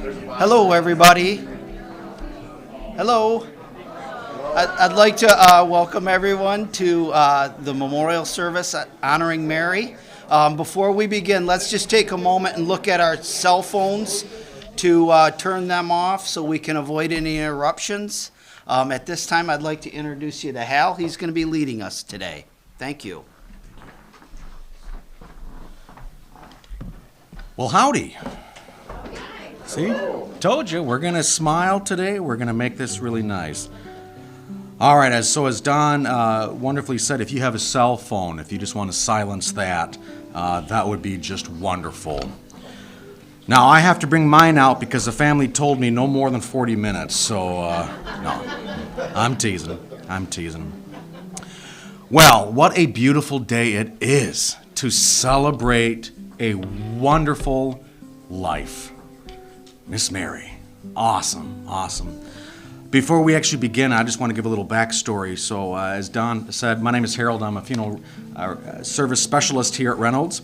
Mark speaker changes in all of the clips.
Speaker 1: Hello, everybody. Hello. I'd like to welcome everyone to the memorial service honoring Mary. Before we begin, let's just take a moment and look at our cell phones to turn them off so we can avoid any interruptions. At this time, I'd like to introduce you to Hal. He's going to be leading us today. Thank you.
Speaker 2: Well, howdy. See? Told you, we're going to smile today. We're going to make this really nice. All right, as Don wonderfully said, if you have a cell phone, if you just want to silence that, that would be just wonderful. Now, I have to bring mine out because the family told me no more than 40 minutes, so no, I'm teasing. Well, what a beautiful day it is to celebrate a wonderful life. Miss Mary, awesome. Before we actually begin, I just want to give a little backstory. So, as Don said, my name is Harold. I'm a funeral service specialist here at Reynolds,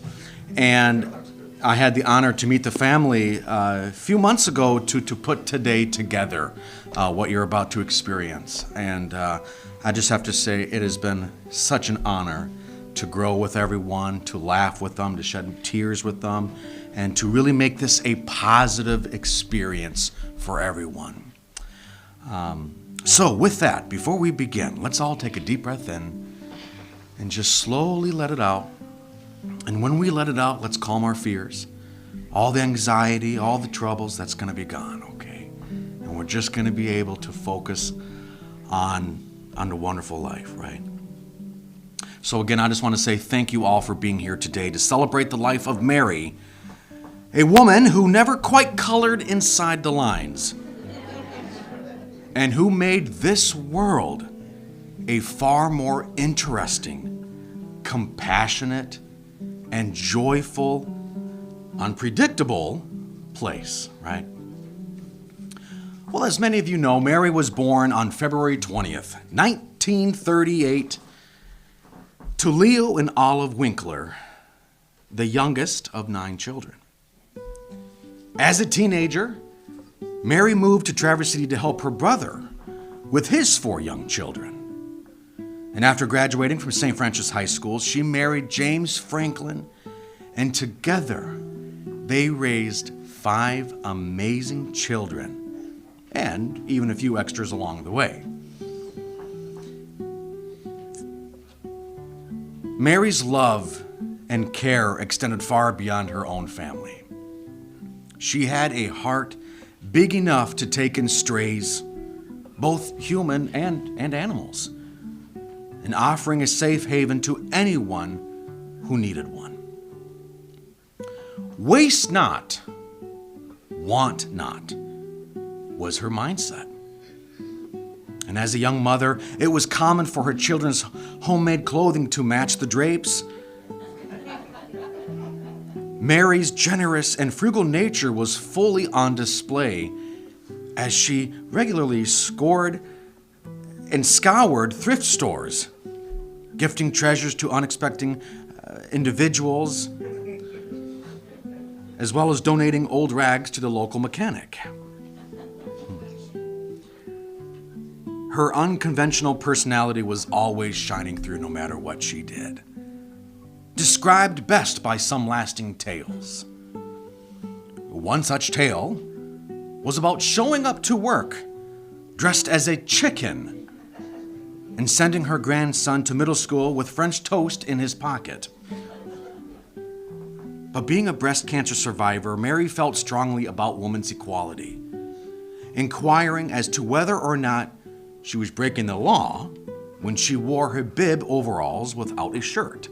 Speaker 2: and I had the honor to meet the family a few months ago to put today together, what you're about to experience. And I just have to say, it has been such an honor to grow with everyone, to laugh with them, to shed tears with them, and to really make this a positive experience for everyone. So with that, before we begin, let's all take a deep breath in and just slowly let it out. And when we let it out, let's calm our fears. All the anxiety, all the troubles, that's going to be gone, okay? And we're just going to be able to focus on the wonderful life, right? So again, I just want to say thank you all for being here today to celebrate the life of Mary, a woman who never quite colored inside the lines, and who made this world a far more interesting, compassionate, and joyful, unpredictable place, right? Well, as many of you know, Mary was born on February 20th, 1938, to Leo and Olive Winkler, the youngest of 9 children. As a teenager, Mary moved to Traverse City to help her brother with his 4 young children. And after graduating from St. Francis High School, she married James Franklin, and together they raised 5 amazing children, and even a few extras along the way. Mary's love and care extended far beyond her own family. She had a heart big enough to take in strays, both human and animals, and offering a safe haven to anyone who needed one. Waste not, want not, was her mindset. And as a young mother, it was common for her children's homemade clothing to match the drapes. Mary's generous and frugal nature was fully on display as she regularly scoured thrift stores, gifting treasures to unexpected individuals, as well as donating old rags to the local mechanic. Her unconventional personality was always shining through no matter what she did. Described best by some lasting tales. One such tale was about showing up to work dressed as a chicken and sending her grandson to middle school with French toast in his pocket. But being a breast cancer survivor, Mary felt strongly about women's equality, inquiring as to whether or not she was breaking the law when she wore her bib overalls without a shirt.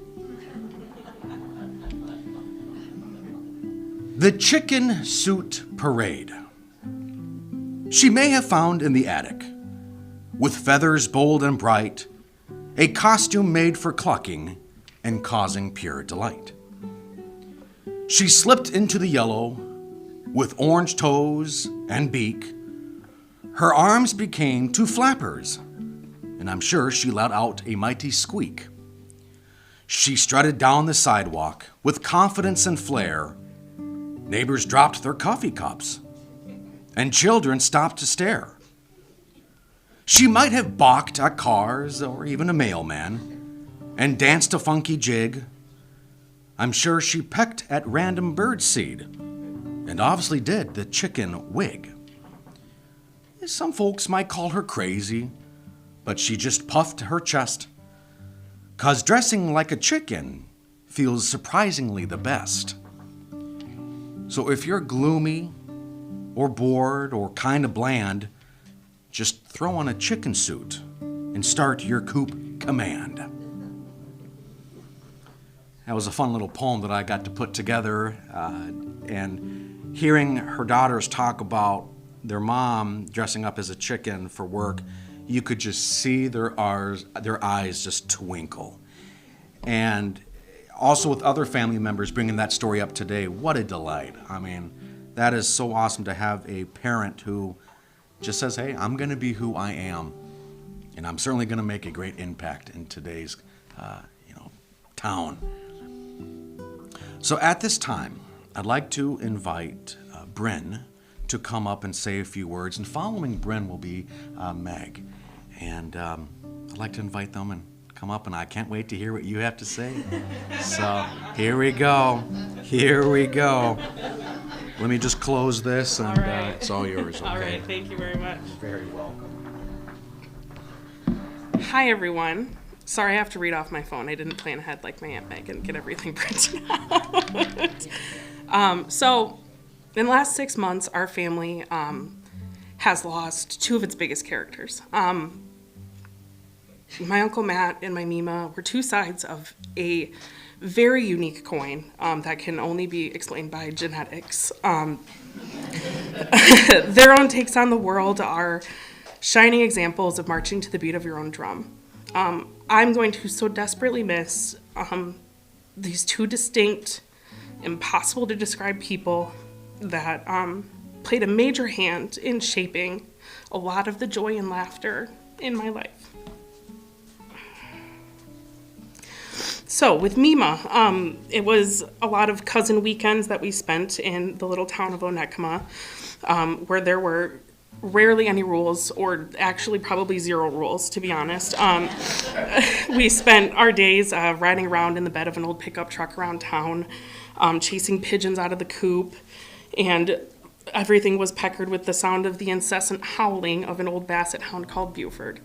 Speaker 2: The chicken suit parade she may have found in the attic, with feathers bold and bright, a costume made for clucking and causing pure delight. She slipped into the yellow with orange toes and beak. Her arms became 2 flappers, and I'm sure she let out a mighty squeak. She strutted down the sidewalk with confidence and flair. Neighbors dropped their coffee cups, and children stopped to stare. She might have balked at cars or even a mailman and danced a funky jig. I'm sure she pecked at random birdseed and obviously did the chicken wig. Some folks might call her crazy, but she just puffed her chest, 'cause dressing like a chicken feels surprisingly the best. So if you're gloomy or bored or kind of bland, just throw on a chicken suit and start your coop command. That was a fun little poem that I got to put together, and hearing her daughters talk about their mom dressing up as a chicken for work, you could just see their eyes just twinkle. And also with other family members bringing that story up today, what a delight. I mean, that is so awesome to have a parent who just says, hey, I'm going to be who I am, and I'm certainly going to make a great impact in today's town. So at this time, I'd like to invite Bryn to come up and say a few words, and following Bryn will be Meg. And I'd like to invite them and come up, and I can't wait to hear what you have to say. So here we go. Let me just close this, and
Speaker 3: All right.
Speaker 2: it's all yours, okay?
Speaker 3: All right, thank you very much.
Speaker 2: Very welcome.
Speaker 3: Hi, everyone. Sorry, I have to read off my phone. I didn't plan ahead like my Aunt Meg and get everything printed out. So, in the last 6 months, our family has lost two of its biggest characters. My Uncle Matt and my Mima were two sides of a very unique coin that can only be explained by genetics. Their own takes on the world are shining examples of marching to the beat of your own drum. I'm going to so desperately miss these two distinct, impossible to describe people that played a major hand in shaping a lot of the joy and laughter in my life. So with Mima, it was a lot of cousin weekends that we spent in the little town of Onekama, where there were rarely any rules, or actually probably zero rules, to be honest. We spent our days riding around in the bed of an old pickup truck around town, chasing pigeons out of the coop, and everything was peckered with the sound of the incessant howling of an old basset hound called Buford.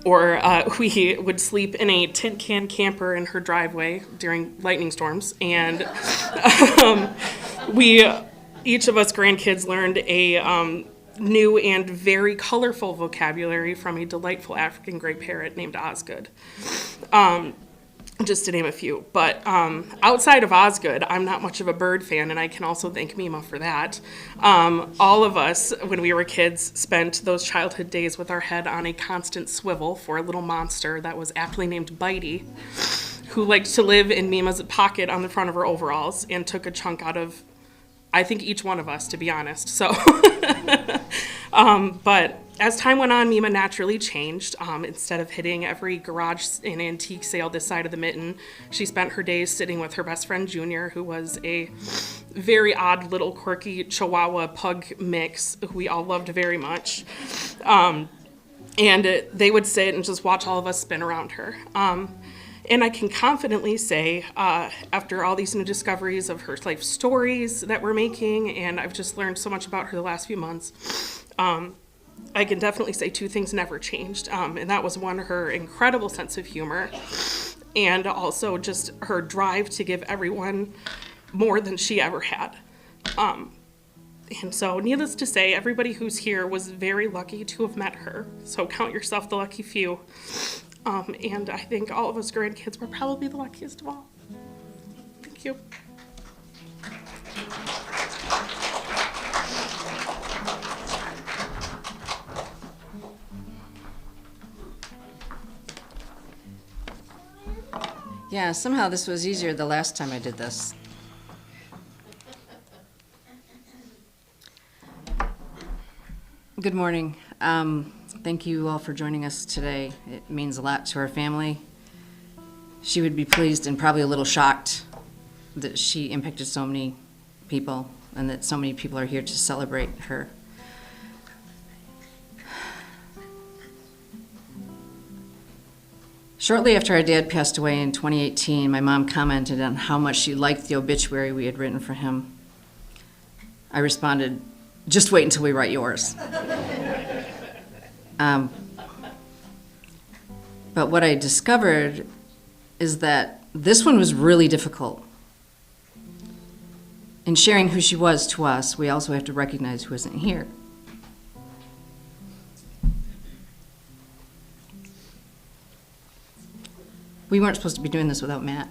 Speaker 3: Or we would sleep in a tin can camper in her driveway during lightning storms, and each of us grandkids learned a new and very colorful vocabulary from a delightful African gray parrot named Osgood, just to name a few. But outside of Osgood, I'm not much of a bird fan, and I can also thank Mima for that. All of us, when we were kids, spent those childhood days with our head on a constant swivel for a little monster that was aptly named Bitey, who liked to live in Mima's pocket on the front of her overalls and took a chunk out of, I think, each one of us, to be honest. So, but as time went on, Mima naturally changed. Instead of hitting every garage and antique sale this side of the mitten, she spent her days sitting with her best friend Junior, who was a very odd little quirky Chihuahua pug mix who we all loved very much. And they would sit and just watch all of us spin around her. And I can confidently say, after all these new discoveries of her life stories that we're making, and I've just learned so much about her the last few months, I can definitely say two things never changed. And that was one, her incredible sense of humor, and also just her drive to give everyone more than she ever had. And so, needless to say, everybody who's here was very lucky to have met her. So count yourself the lucky few. And I think all of us grandkids were probably the luckiest of all. Thank you.
Speaker 4: Yeah, somehow this was easier the last time I did this. Good morning. Thank you all for joining us today. It means a lot to our family. She would be pleased and probably a little shocked that she impacted so many people and that so many people are here to celebrate her. Shortly after our dad passed away in 2018, my mom commented on how much she liked the obituary we had written for him. I responded, "Just wait until we write yours." But what I discovered is that this one was really difficult. In sharing who she was to us, we also have to recognize who isn't here. We weren't supposed to be doing this without Matt.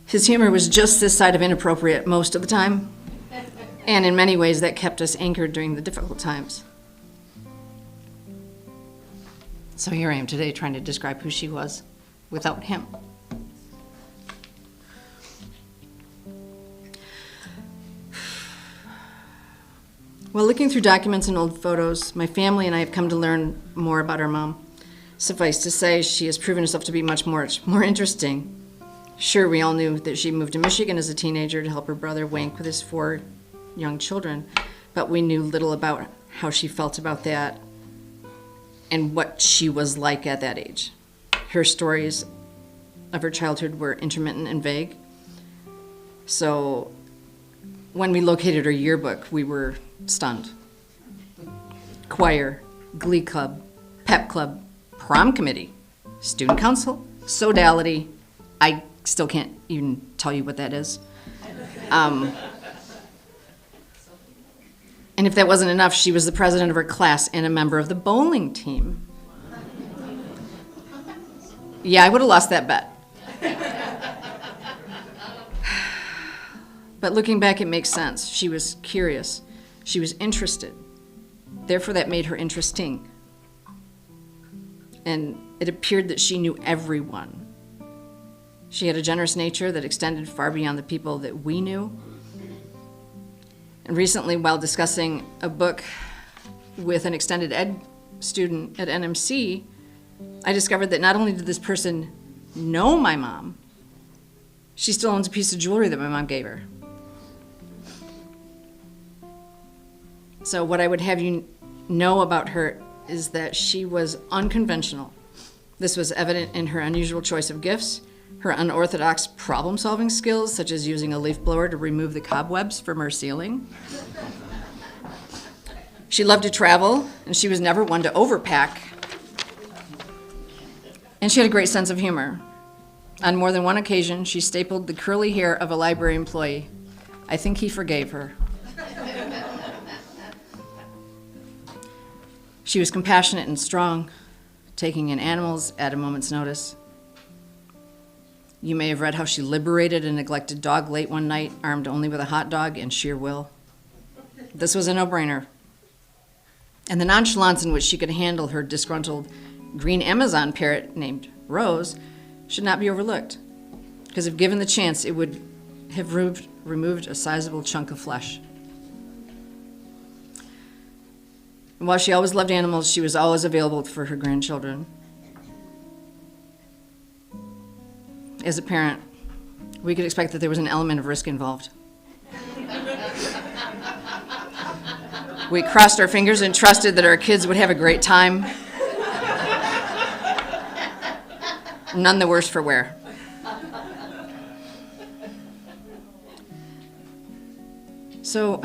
Speaker 4: His humor was just this side of inappropriate most of the time, and in many ways that kept us anchored during the difficult times. So here I am today trying to describe who she was without him. While looking through documents and old photos, my family and I have come to learn more about our mom. Suffice to say, she has proven herself to be much more interesting. Sure, we all knew that she moved to Michigan as a teenager to help her brother Wank with his 4 young children, but we knew little about how she felt about that and what she was like at that age. Her stories of her childhood were intermittent and vague. So when we located her yearbook, we were stunned. Choir, glee club, pep club, prom committee, student council, sodality. I still can't even tell you what that is. And if that wasn't enough, she was the president of her class and a member of the bowling team. Yeah, I would have lost that bet. But looking back, it makes sense. She was curious. She was interested. Therefore, that made her interesting. And it appeared that she knew everyone. She had a generous nature that extended far beyond the people that we knew. And recently, while discussing a book with an extended ed student at NMC, I discovered that not only did this person know my mom, she still owns a piece of jewelry that my mom gave her. So what I would have you know about her is that she was unconventional. This was evident in her unusual choice of gifts, her unorthodox problem-solving skills, such as using a leaf blower to remove the cobwebs from her ceiling. She loved to travel, and she was never one to overpack. And she had a great sense of humor. On more than one occasion, she stapled the curly hair of a library employee. I think he forgave her. She was compassionate and strong, taking in animals at a moment's notice. You may have read how she liberated a neglected dog late one night, armed only with a hot dog and sheer will. This was a no-brainer. And the nonchalance in which she could handle her disgruntled green Amazon parrot named Rose should not be overlooked, because if given the chance, it would have removed a sizable chunk of flesh. And while she always loved animals, she was always available for her grandchildren. As a parent, we could expect that there was an element of risk involved. We crossed our fingers and trusted that our kids would have a great time. None the worse for wear. So,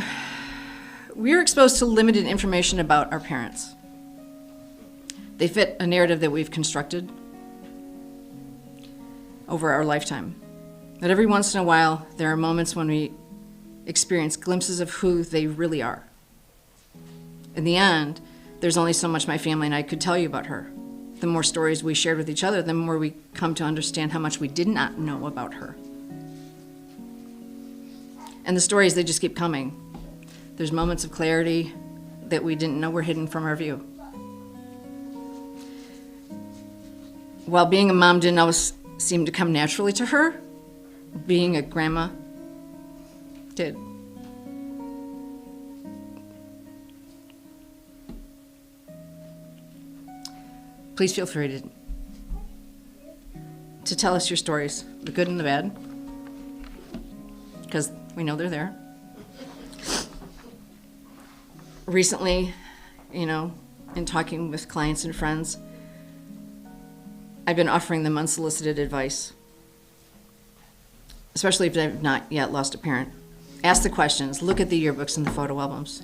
Speaker 4: we are exposed to limited information about our parents. They fit a narrative that we've constructed over our lifetime. But every once in a while, there are moments when we experience glimpses of who they really are. In the end, there's only so much my family and I could tell you about her. The more stories we shared with each other, the more we come to understand how much we did not know about her. And the stories, they just keep coming. There's moments of clarity that we didn't know were hidden from our view. While being a mom didn't always seem to come naturally to her, being a grandma did. Please feel free to tell us your stories. the good and the bad, because we know they're there. Recently, in talking with clients and friends, I've been offering them unsolicited advice, especially if they've not yet lost a parent. Ask the questions, look at the yearbooks and the photo albums.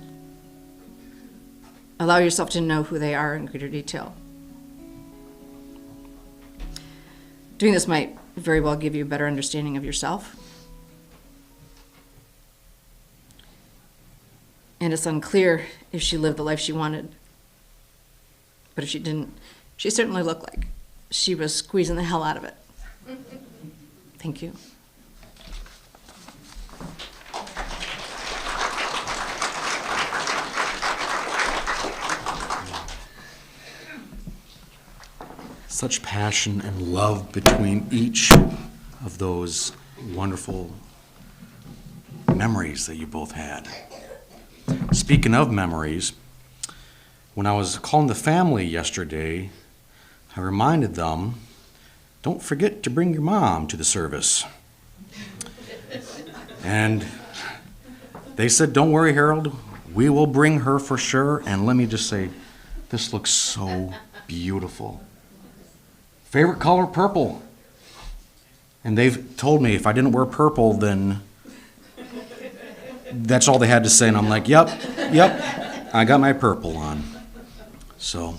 Speaker 4: Allow yourself to know who they are in greater detail. Doing this might very well give you a better understanding of yourself. And it's unclear if she lived the life she wanted. But if she didn't, she certainly looked like she was squeezing the hell out of it. Thank you.
Speaker 2: Such passion and love between each of those wonderful memories that you both had. Speaking of memories, when I was calling the family yesterday, I reminded them, don't forget to bring your mom to the service. And they said, don't worry, Harold, we will bring her for sure. And let me just say, this looks so beautiful. Favorite color, purple. And they've told me if I didn't wear purple, then that's all they had to say. And I'm like, yep, I got my purple on. So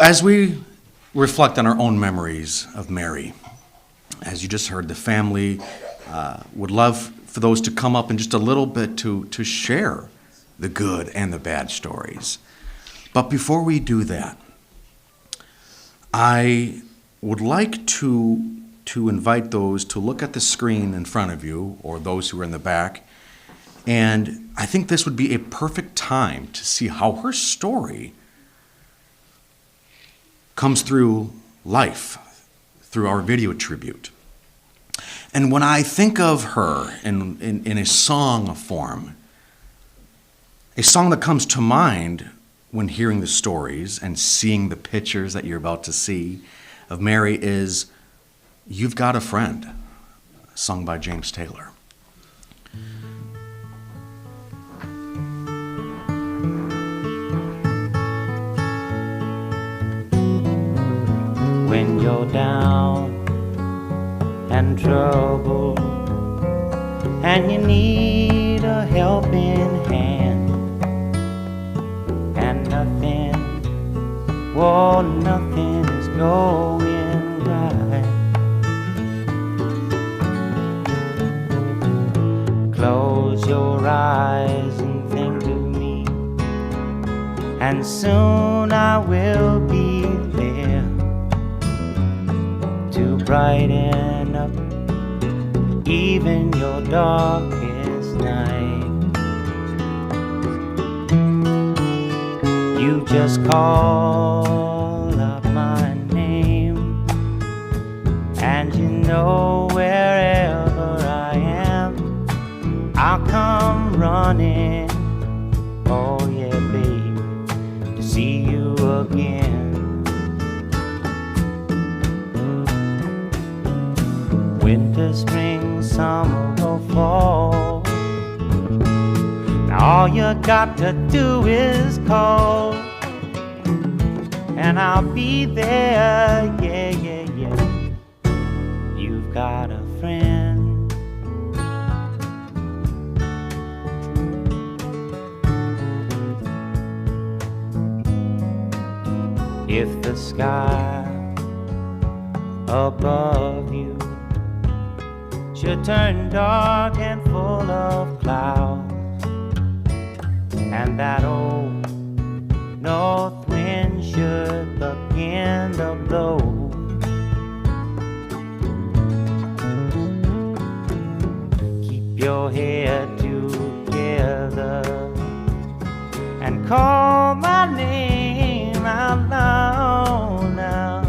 Speaker 2: as we reflect on our own memories of Mary, as you just heard, the family would love for those to come up in just a little bit to share the good and the bad stories. But before we do that, I would like to invite those to look at the screen in front of you, or those who are in the back, and I think this would be a perfect time to see how her story comes through life, through our video tribute. And when I think of her in a song form, a song that comes to mind when hearing the stories and seeing the pictures that you're about to see of Mary is You've Got a Friend, sung by James Taylor.
Speaker 5: When you're down and troubled and you need a helping hand, and nothing is going right. Close your eyes and think of me, and soon I will be there to brighten up even your darkest night. You just call out my name, and you know wherever I am, I'll come running. Oh yeah, babe, to see you again. Winter, spring, summer, or fall, all you got to do is call, and I'll be there, yeah, yeah, yeah. You've got a friend. If the sky above you should turn dark and full of clouds, and that old north wind should begin to blow, keep your head together and call my name out loud now.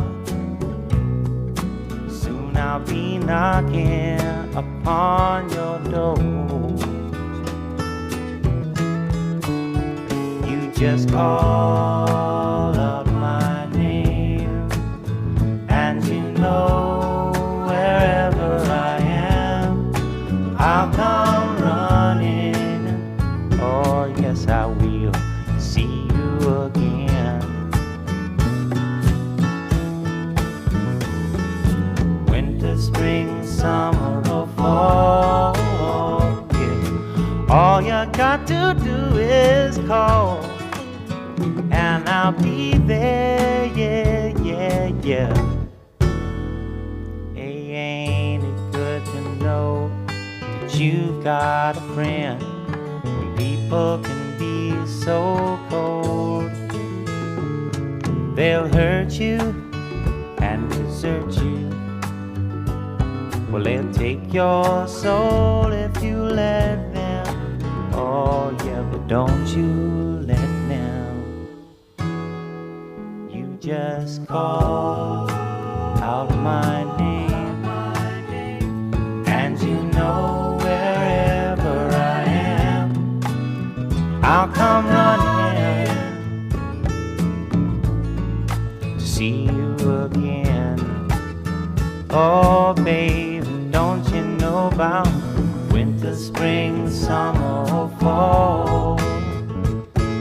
Speaker 5: Soon I'll be knocking upon your door. You just call out my name, and you know got to do is call, and I'll be there, yeah, yeah, yeah. Hey, ain't it good to know that you've got a friend when people can be so cold? They'll hurt you and desert you. Well, they'll take your soul if you let them. Oh yeah, but don't you let them. You just call out my name, and you know wherever I am, I'll come running to see you again. Oh baby, don't you know about winter, spring, summer, or fall?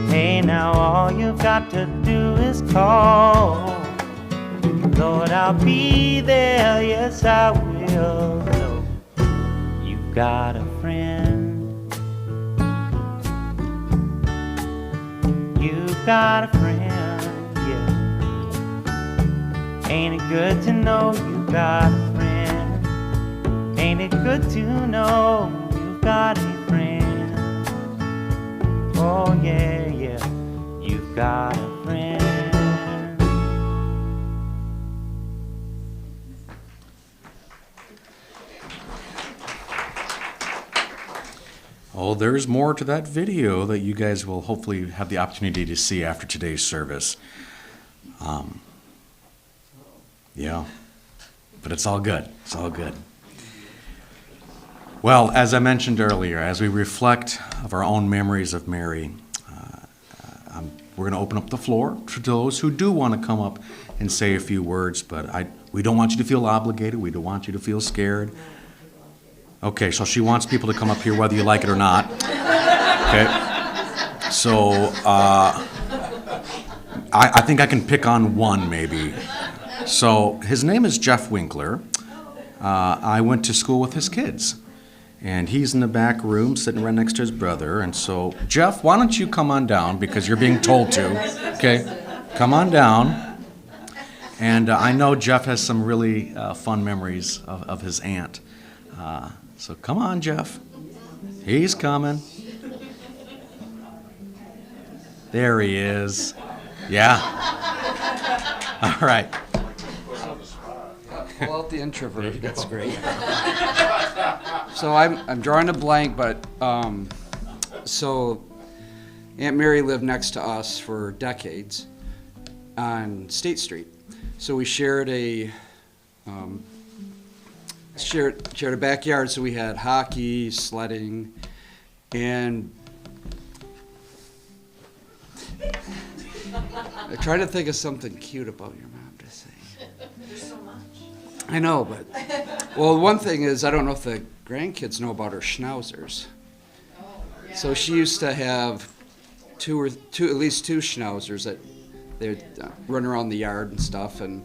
Speaker 5: Hey, now all you've got to do is call. Lord, I'll be there, yes I will. Know you've got a friend. You've got a friend, yeah. Ain't it good to know you've got a friend? Ain't it good to know you've got a friend? Oh yeah, yeah, you've got a friend.
Speaker 2: Oh, there's more to that video that you guys will hopefully have the opportunity to see after today's service. Yeah, but it's all good. It's all good. Well, as I mentioned earlier, as we reflect of our own memories of Mary, we're going to open up the floor to those who do want to come up and say a few words, but we don't want you to feel obligated. We don't want you to feel scared. Okay, so she wants people to come up here whether you like it or not. Okay, so I think I can pick on one maybe. So his name is Jeff Winkler. I went to school with his kids, and he's in the back room sitting right next to his brother. And so, Jeff, why don't you come on down because you're being told to, okay? Come on down. And I know Jeff has some really fun memories of his aunt. So come on, Jeff. He's coming. There he is. Yeah. All right.
Speaker 6: Pull out the introvert. That's great. So I'm drawing a blank, but so Aunt Mary lived next to us for decades on State Street. So we shared a backyard. So we had hockey, sledding, and I tried to think of something cute about your mom to say. There's so much. I know, but well, one thing is I don't know if the grandkids know about her schnauzers. Oh, yeah. So she used to have at least two schnauzers that they'd run around the yard and stuff, and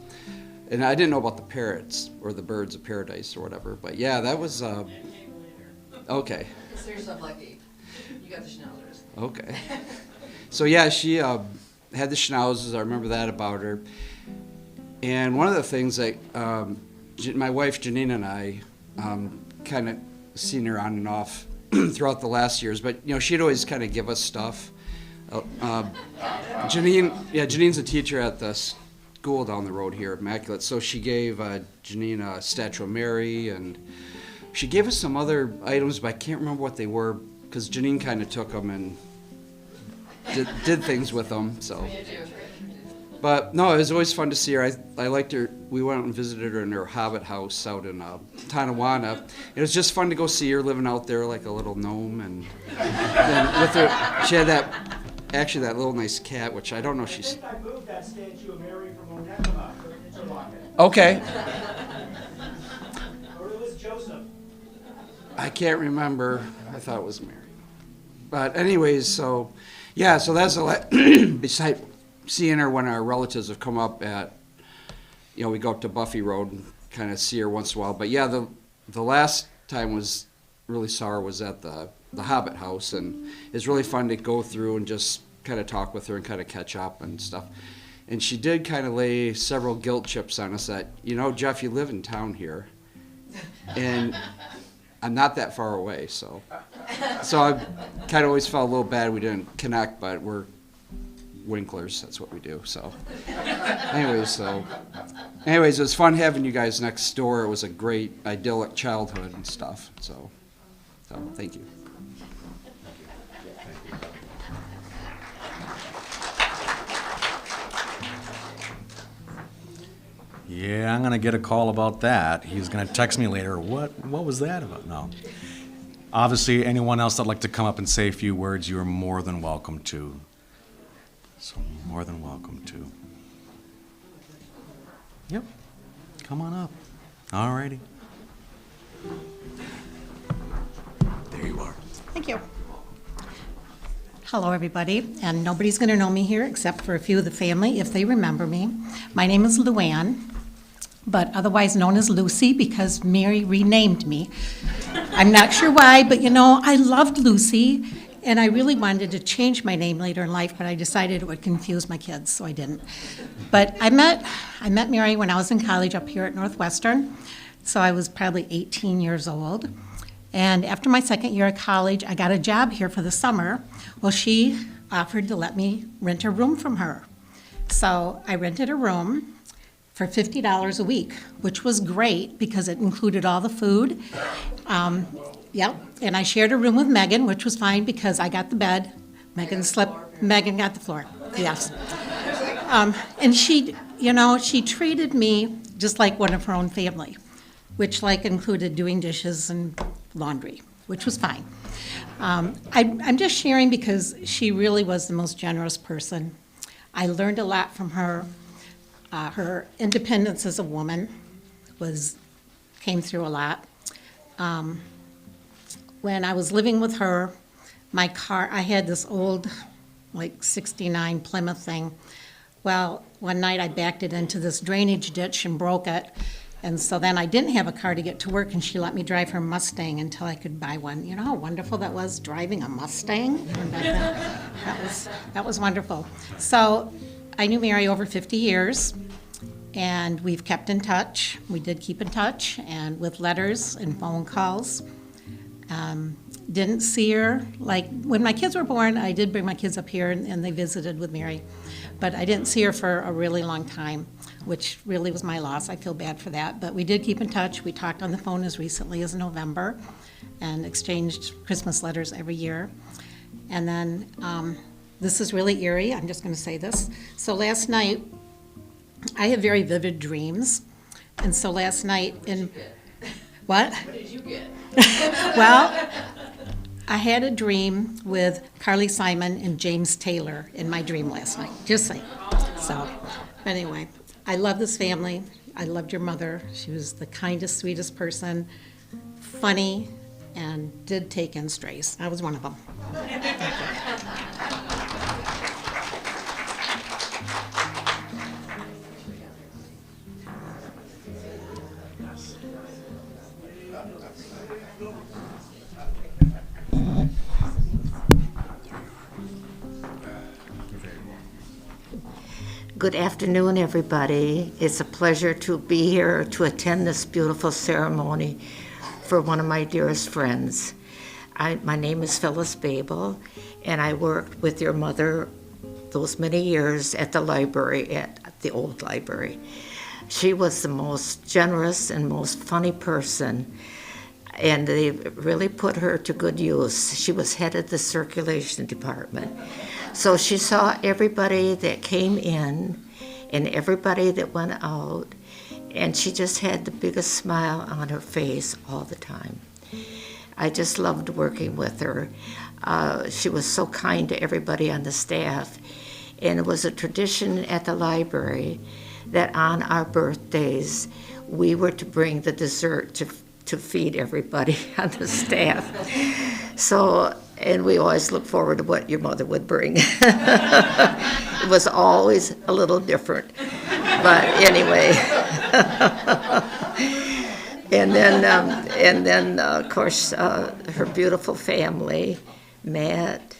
Speaker 6: I didn't know about the parrots or the birds of paradise or whatever. But yeah, that was okay.
Speaker 4: Consider yourself lucky. You got the schnauzers.
Speaker 6: Okay. So yeah, she had the schnauzers. I remember that about her. And one of the things that my wife Janine and I kind of seen her on and off throughout the last years, but you know she'd always kind of give us stuff. Janine's a teacher at the school down the road here, Immaculate. So she gave Janine a statue of Mary, and she gave us some other items, but I can't remember what they were because Janine kind of took them and did things with them. So. But no, it was always fun to see her. I liked her. We went and visited her in her Hobbit house out in Tonawanda. It was just fun to go see her living out there like a little gnome, and then with her, she had that little nice cat, which I don't know. I think I moved that statue of Mary from Onekama to Interlochen. Okay. Or it was Joseph. I can't remember. I thought it was Mary. But anyways, so yeah, so that's besides seeing her when our relatives have come up we go up to Buffy Road and kind of see her once in a while. But yeah, the last time really saw her was at the the Hobbit house, and it's really fun to go through and just kind of talk with her and kind of catch up and stuff. And she did kind of lay several guilt chips on us that, Jeff, you live in town here, and I'm not that far away, so I kind of always felt a little bad we didn't connect, but we're Winklers, that's what we do. So, anyways, it was fun having you guys next door. It was a great idyllic childhood and stuff. So thank you.
Speaker 2: Yeah, I'm gonna get a call about that. He's gonna text me later. What was that about? No. Obviously, anyone else that'd like to come up and say a few words, you are more than welcome to. So more than welcome to. Yep. Come on up. All righty. There you are.
Speaker 7: Thank you. Hello, everybody, and nobody's going to know me here except for a few of the family, if they remember me. My name is Luann, but otherwise known as Lucy because Mary renamed me. I'm not sure why, but I loved Lucy, and I really wanted to change my name later in life, but I decided it would confuse my kids, so I didn't. But I met Mary when I was in college up here at Northwestern, so I was probably 18 years old. And after my second year of college, I got a job here for the summer. Well, she offered to let me rent a room from her. So I rented a room for $50 a week, which was great because it included all the food. Yep, and I shared a room with Megan, which was fine because I got the bed. Megan got the floor, yes. And she treated me just like one of her own family, which included doing dishes and laundry, which was fine. I'm just sharing because she really was the most generous person. I learned a lot from her. Her independence as a woman came through a lot. When I was living with her, my car, I had this old, 69 Plymouth thing. Well, one night I backed it into this drainage ditch and broke it. And so then I didn't have a car to get to work, and she let me drive her Mustang until I could buy one. You know how wonderful that was, driving a Mustang? That was wonderful. So I knew Mary over 50 years, and we've kept in touch. We did keep in touch, and with letters and phone calls. Didn't see her, when my kids were born, I did bring my kids up here, and they visited with Mary. But I didn't see her for a really long time, which really was my loss. I feel bad for that. But we did keep in touch. We talked on the phone as recently as November and exchanged Christmas letters every year. And then this is really eerie. I'm just going to say this. So last night, I have very vivid dreams. And so last night What? What did you get? Well, I had a dream with Carly Simon and James Taylor in my dream last night, just saying. So, anyway, I love this family. I loved your mother. She was the kindest, sweetest person, funny, and did take in strays. I was one of them.
Speaker 8: Good afternoon, everybody. It's a pleasure to be here to attend this beautiful ceremony for one of my dearest friends. My name is Phyllis Babel, and I worked with your mother those many years at the library, at the old library. She was the most generous and most funny person, and they really put her to good use. She was head of the circulation department. So she saw everybody that came in and everybody that went out, and she just had the biggest smile on her face all the time. I just loved working with her. She was so kind to everybody on the staff, and it was a tradition at the library that on our birthdays, we were to bring the dessert to feed everybody on the staff. So, and we always look forward to what your mother would bring. It was always a little different. But anyway, And then, of course, her beautiful family, Matt,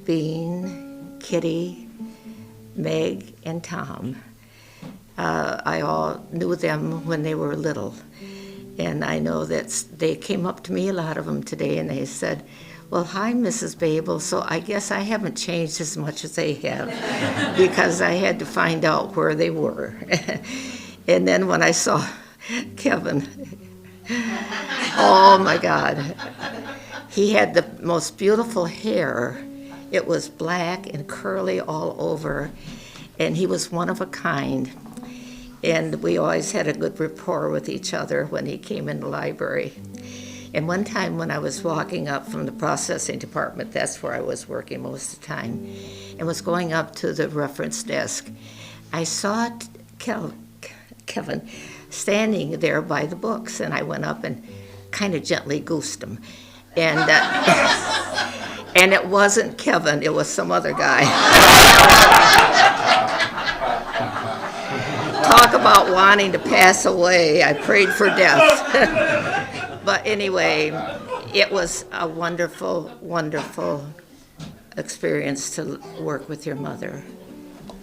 Speaker 8: Bean, Kitty, Meg, and Tom. I all knew them when they were little. And I know that they came up to me, a lot of them today, and they said, well, hi, Mrs. Babel. So I guess I haven't changed as much as they have because I had to find out where they were. And then when I saw Kevin, oh my God, he had the most beautiful hair. It was black and curly all over, and he was one of a kind. And we always had a good rapport with each other when he came in the library. And one time when I was walking up from the processing department, that's where I was working most of the time, and was going up to the reference desk, I saw Kevin standing there by the books, and I went up and kind of gently goosed him. And, and it wasn't Kevin, it was some other guy. Talk about wanting to pass away. I prayed for death. But anyway, it was a wonderful, wonderful experience to work with your mother.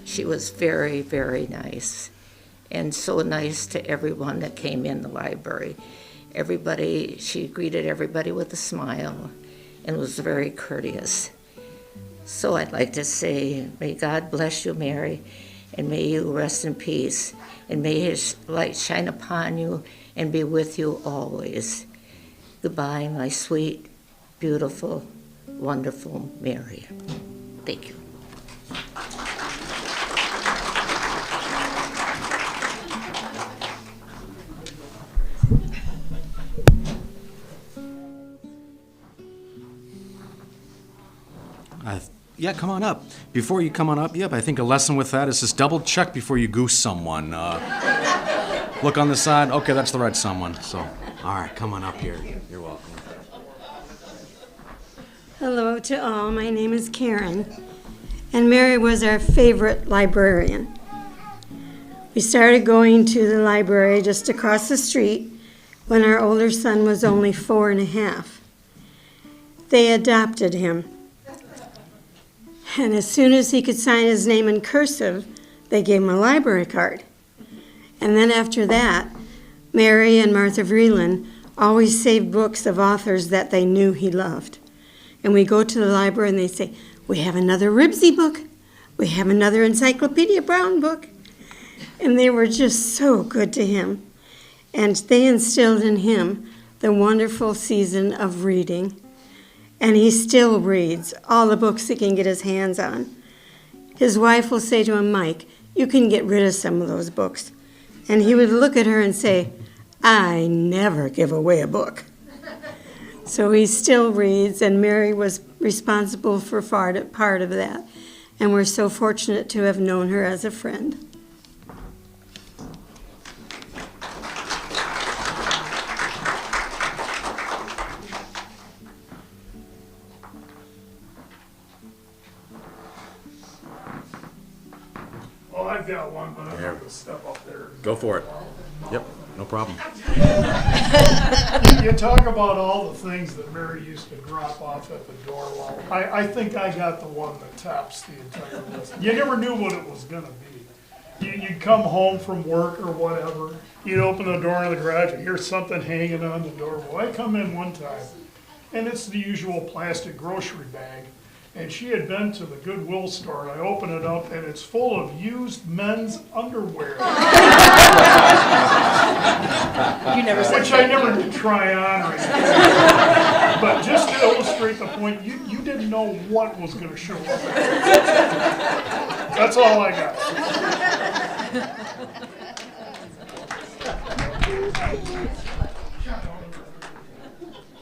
Speaker 8: She was very, very nice, and so nice to everyone that came in the library. Everybody, she greeted everybody with a smile and was very courteous. So I'd like to say, may God bless you, Mary, and may you rest in peace, and may his light shine upon you and be with you always. Goodbye, my sweet, beautiful, wonderful Mary. Thank you.
Speaker 2: Yeah, come on up. Before you come on up, I think a lesson with that is just double check before you goose someone. Look on the side. Okay, that's the right someone. So, all right, come on up here. You're welcome.
Speaker 9: Hello to all. My name is Karen, and Mary was our favorite librarian. We started going to the library just across the street when our older son was only 4.5. They adopted him. And as soon as he could sign his name in cursive, they gave him a library card. And then after that, Mary and Martha Vreeland always saved books of authors that they knew he loved. And we go to the library and they say, we have another Ribsy book. We have another Encyclopedia Brown book. And they were just so good to him. And they instilled in him the wonderful season of reading. And he still reads all the books he can get his hands on. His wife will say to him, Mike, you can get rid of some of those books. And he would look at her and say, I never give away a book. So he still reads, and Mary was responsible for part of that. And we're so fortunate to have known her as a friend.
Speaker 10: I've got one, but I'm going to step up there.
Speaker 2: Go for it. Yep, no problem.
Speaker 10: You talk about all the things that Mary used to drop off at the door. Well, I think I got the one that tops the entire list. You never knew what it was going to be. You'd come home from work or whatever. You'd open the door in the garage and hear something hanging on the door. Well, I come in one time, and it's the usual plastic grocery bag. And she had been to the Goodwill store, and I open it up, and it's full of used men's underwear.
Speaker 4: You never said
Speaker 10: Which I never did try on. But just to illustrate the point, you didn't know what was going to show up. That's all I got.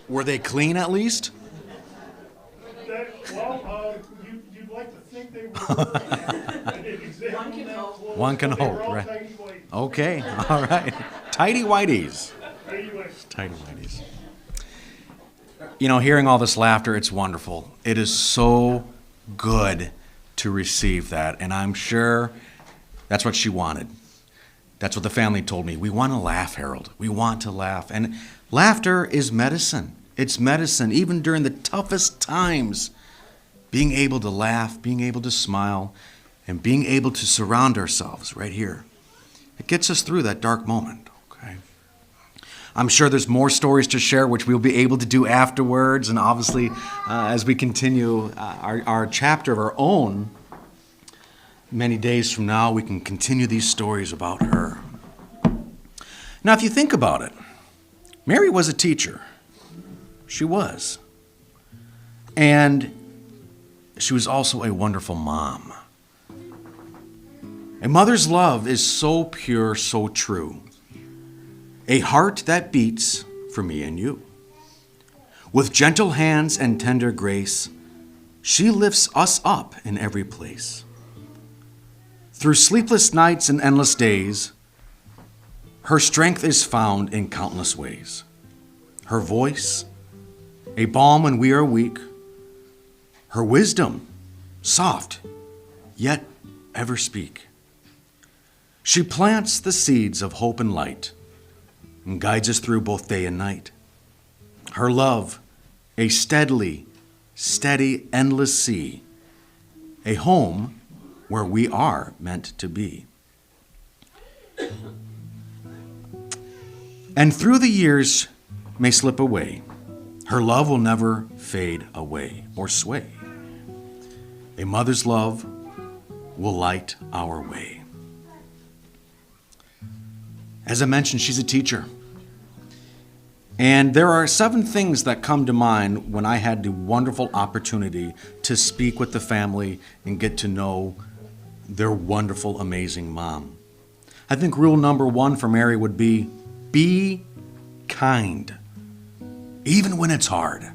Speaker 2: Were they clean at least?
Speaker 10: You'd like to think they were.
Speaker 2: One can hope, right? Okay, all right. Tidy whities. Tidy whities. You know, hearing all this laughter, it's wonderful. It is so good to receive that, and I'm sure that's what she wanted. That's what the family told me. We want to laugh, Harold. We want to laugh. And laughter is medicine. It's medicine, even during the toughest times. Being able to laugh, being able to smile, and being able to surround ourselves right here. It gets us through that dark moment, okay? I'm sure there's more stories to share, which we'll be able to do afterwards. And obviously, as we continue our chapter of our own, many days from now, we can continue these stories about her. Now, if you think about it, Mary was a teacher. She was. And she was also a wonderful mom. A mother's love is so pure, so true. A heart that beats for me and you. With gentle hands and tender grace, she lifts us up in every place. Through sleepless nights and endless days, her strength is found in countless ways. Her voice, a balm when we are weak. Her wisdom, soft, yet ever speak. She plants the seeds of hope and light and guides us through both day and night. Her love, a steady, endless sea, a home where we are meant to be. And through the years may slip away, her love will never fade away or sway. A mother's love will light our way. As I mentioned, she's a teacher. And there are 7 things that come to mind when I had the wonderful opportunity to speak with the family and get to know their wonderful, amazing mom. I think rule number 1 for Mary would be kind, even when it's hard.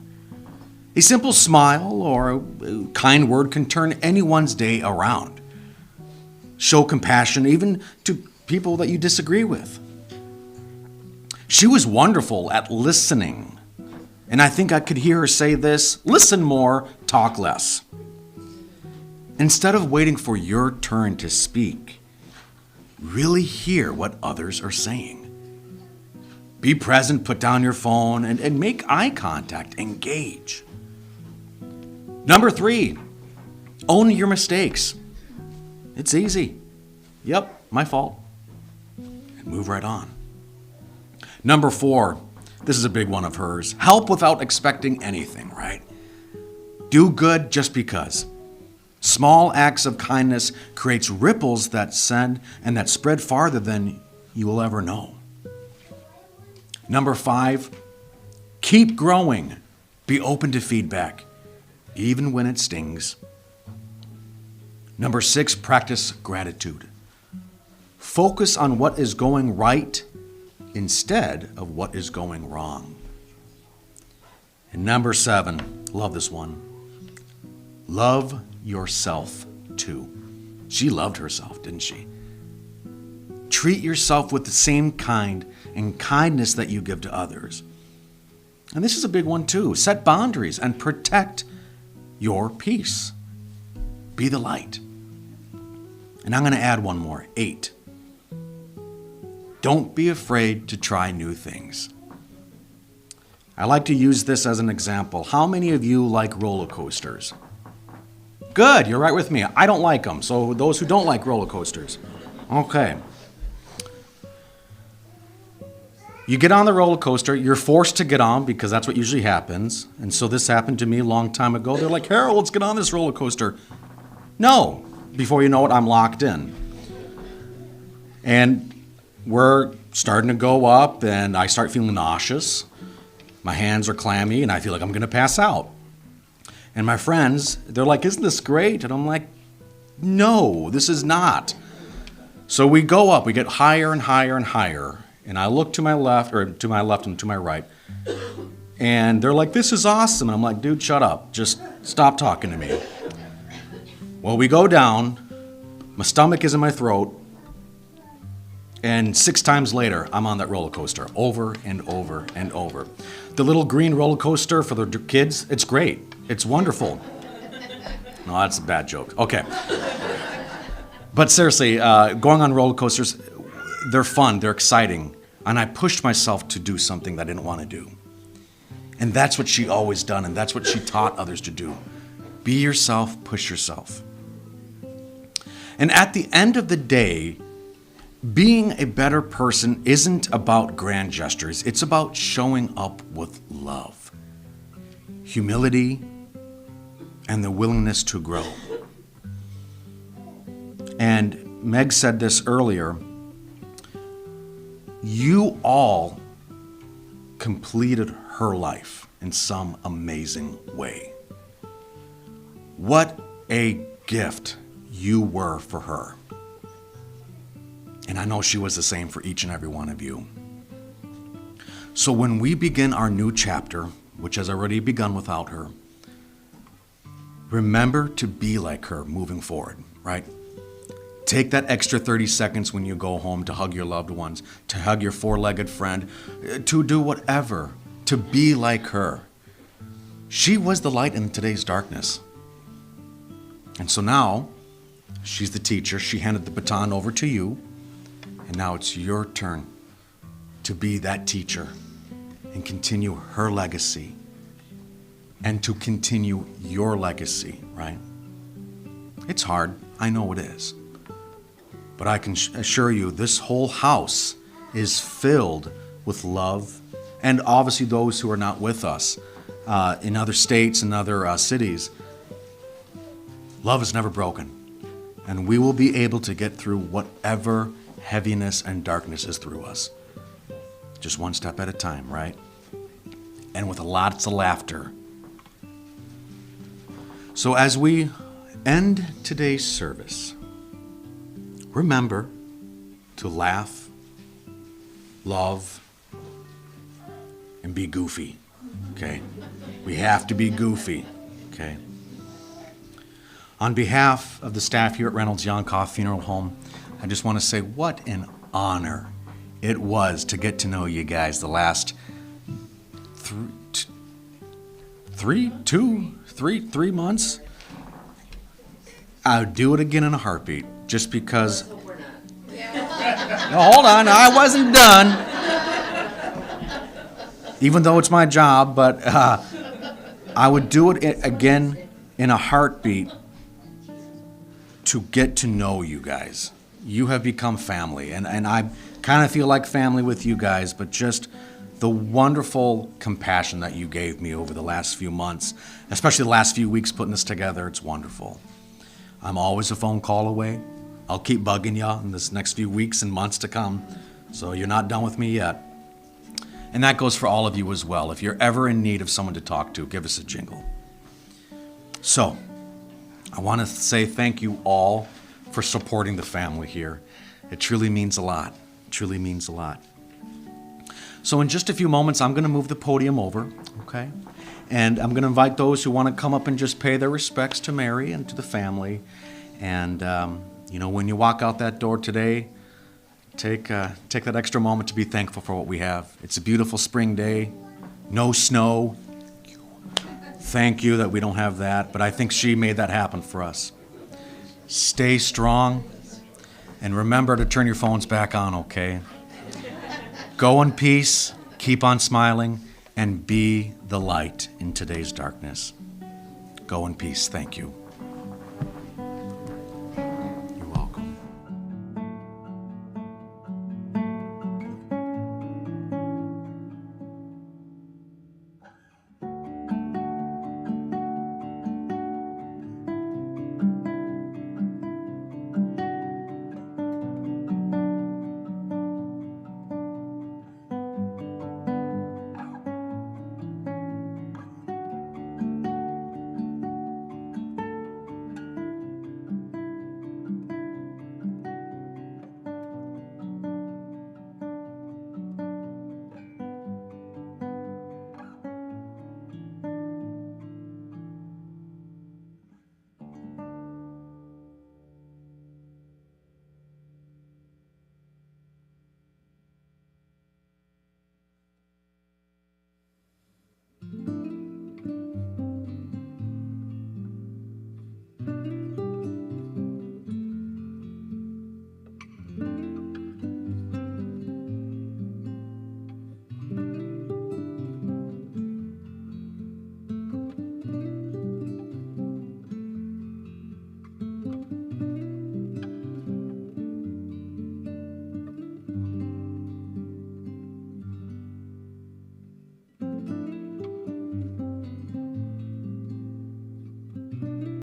Speaker 2: A simple smile or a kind word can turn anyone's day around. Show compassion even to people that you disagree with. She was wonderful at listening. And I think I could hear her say this: listen more, talk less. Instead of waiting for your turn to speak, really hear what others are saying. Be present, put down your phone, and make eye contact, engage. Number 3, own your mistakes. It's easy. Yep, my fault. And move right on. Number 4, this is a big one of hers. Help without expecting anything, right? Do good just because. Small acts of kindness creates ripples that send and that spread farther than you will ever know. Number 5, keep growing. Be open to feedback, even when it stings. Number 6, practice gratitude. Focus on what is going right instead of what is going wrong. And number 7, love this one. Love yourself too. She loved herself, didn't she? Treat yourself with the same kind and kindness that you give to others. And this is a big one too. Set boundaries and protect your peace. Be the light. And I'm going to add one more, 8. Don't be afraid to try new things. I like to use this as an example. How many of you like roller coasters? Good, you're right with me. I don't like them. So those who don't like roller coasters. Okay. You get on the roller coaster, you're forced to get on because that's what usually happens. And so this happened to me a long time ago. They're like, Harold, let's get on this roller coaster. No. Before you know it, I'm locked in. And we're starting to go up, and I start feeling nauseous. My hands are clammy, and I feel like I'm going to pass out. And my friends, they're like, isn't this great? And I'm like, no, this is not. So we go up. We get higher and higher and higher. And I look to my left and to my right. And they're like, this is awesome. And I'm like, dude, shut up. Just stop talking to me. Well, we go down. My stomach is in my throat. And 6 times later, I'm on that roller coaster over and over and over. The little green roller coaster for the kids, it's great. It's wonderful. No, that's a bad joke. Okay. But seriously, going on roller coasters, they're fun, they're exciting, and I pushed myself to do something that I didn't want to do. And that's what she always done, and that's what she taught others to do. Be yourself, push yourself. And at the end of the day, being a better person isn't about grand gestures. It's about showing up with love, humility, and the willingness to grow. And Meg said this earlier. You all completed her life in some amazing way. What a gift you were for her. And I know she was the same for each and every one of you. So when we begin our new chapter, which has already begun without her, remember to be like her moving forward, right? Take that extra 30 seconds when you go home to hug your loved ones, to hug your four-legged friend, to do whatever, to be like her. She was the light in today's darkness. And so now, she's the teacher. She handed the baton over to you. And now it's your turn to be that teacher and continue her legacy and to continue your legacy, right? It's hard. I know it is. But I can assure you this whole house is filled with love, and obviously those who are not with us in other states and other cities. Love is never broken, and we will be able to get through whatever heaviness and darkness is through us. Just one step at a time, right? And with lots of laughter. So as we end today's service, remember to laugh, love, and be goofy, okay? We have to be goofy, okay? On behalf of the staff here at Reynolds-Jonkhoff Funeral Home, I just want to say what an honor it was to get to know you guys the last 3 months. I would do it again in a heartbeat, just because. No, hold on, I wasn't done. Even though it's my job, but I would do it again in a heartbeat to get to know you guys. You have become family, and I kind of feel like family with you guys, but just the wonderful compassion that you gave me over the last few months, especially the last few weeks putting this together, it's wonderful. I'm always a phone call away. I'll keep bugging you in this next few weeks and months to come, so you're not done with me yet. And that goes for all of you as well. If you're ever in need of someone to talk to, give us a jingle. So, I want to say thank you all for supporting the family here. It truly means a lot. It truly means a lot. So in just a few moments, I'm going to move the podium over, okay? And I'm going to invite those who want to come up and just pay their respects to Mary and to the family. And, when you walk out that door today, take that extra moment to be thankful for what we have. It's a beautiful spring day, no snow. Thank you that we don't have that, but I think she made that happen for us. Stay strong, and remember to turn your phones back on, okay? Go in peace, keep on smiling, and be the light in today's darkness. Go in peace. Thank you.